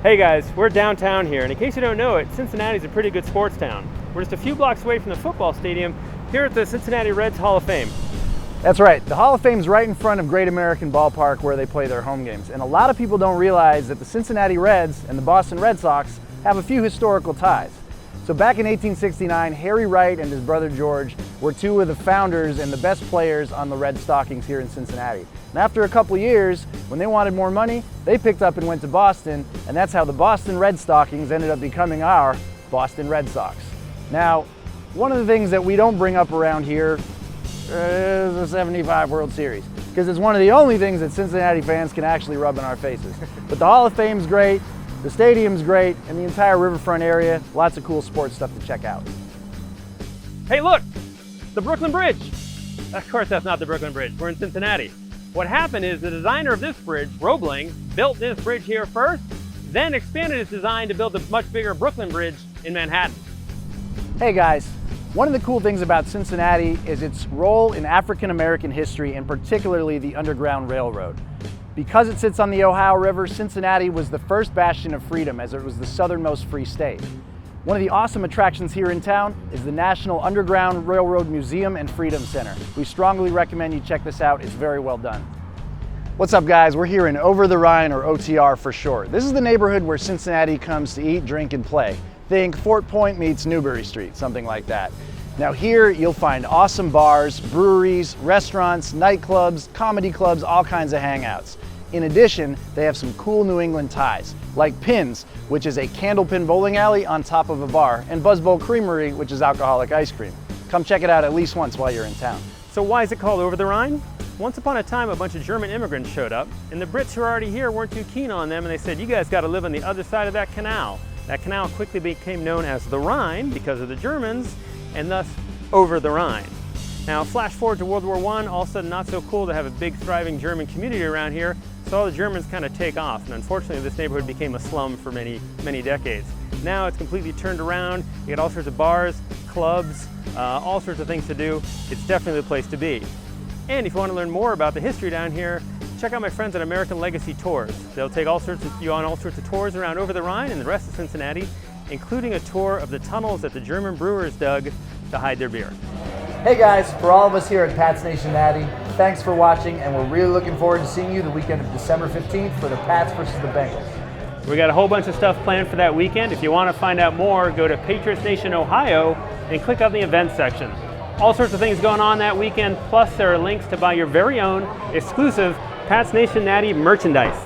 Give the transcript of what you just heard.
Hey guys, we're downtown here, and in case you don't know it, Cincinnati's a pretty good sports town. We're just a few blocks away from the football stadium here at the Cincinnati Reds Hall of Fame. That's right, the Hall of Fame's right in front of Great American Ballpark where they play their home games. And a lot of people don't realize that the Cincinnati Reds and the Boston Red Sox have a few historical ties. So back in 1869, Harry Wright and his brother George were two of the founders and the best players on the Red Stockings here in Cincinnati. And after a couple years, when they wanted more money, they picked up and went to Boston, and that's how the Boston Red Stockings ended up becoming our Boston Red Sox. Now, one of the things that we don't bring up around here is the '75 World Series, because it's one of the only things that Cincinnati fans can actually rub in our faces. But the Hall of Fame's great, the stadium's great, and the entire riverfront area, lots of cool sports stuff to check out. Hey look, the Brooklyn Bridge. Of course that's not the Brooklyn Bridge, we're in Cincinnati. What happened is the designer of this bridge, Roebling, built this bridge here first, then expanded his design to build a much bigger Brooklyn Bridge in Manhattan. Hey guys, one of the cool things about Cincinnati is its role in African American history, and particularly the Underground Railroad. Because it sits on the Ohio River, Cincinnati was the first bastion of freedom, as it was the southernmost free state. One of the awesome attractions here in town is the National Underground Railroad Museum and Freedom Center. We strongly recommend you check this out, it's very well done. What's up guys, we're here in Over the Rhine, or OTR for short. This is the neighborhood where Cincinnati comes to eat, drink, and play. Think Fort Point meets Newbury Street, something like that. Now here you'll find awesome bars, breweries, restaurants, nightclubs, comedy clubs, all kinds of hangouts. In addition, they have some cool New England ties, like Pins, which is a candlepin bowling alley on top of a bar, and Buzzbowl Creamery, which is alcoholic ice cream. Come check it out at least once while you're in town. So why is it called Over the Rhine? Once upon a time, a bunch of German immigrants showed up, and the Brits who were already here weren't too keen on them, and they said, you guys gotta live on the other side of that canal. That canal quickly became known as the Rhine because of the Germans, and thus Over the Rhine. Now flash forward to World War I, all of a sudden not so cool to have a big thriving German community around here, so all the Germans kind of take off, and unfortunately this neighborhood became a slum for many decades. Now it's completely turned around, you get all sorts of bars, clubs, all sorts of things to do. It's definitely the place to be. And if you want to learn more about the history down here, check out my friends at American Legacy Tours. They'll take you on all sorts of tours around Over the Rhine and the rest of Cincinnati, including a tour of the tunnels that the German brewers dug to hide their beer. Hey guys, for all of us here at Pats Nation Natty, thanks for watching, and we're really looking forward to seeing you the weekend of December 15th for the Pats versus the Bengals. We got a whole bunch of stuff planned for that weekend. If you want to find out more, go to Patriots Nation Ohio and click on the events section. All sorts of things going on that weekend, plus there are links to buy your very own exclusive Pats Nation Natty merchandise.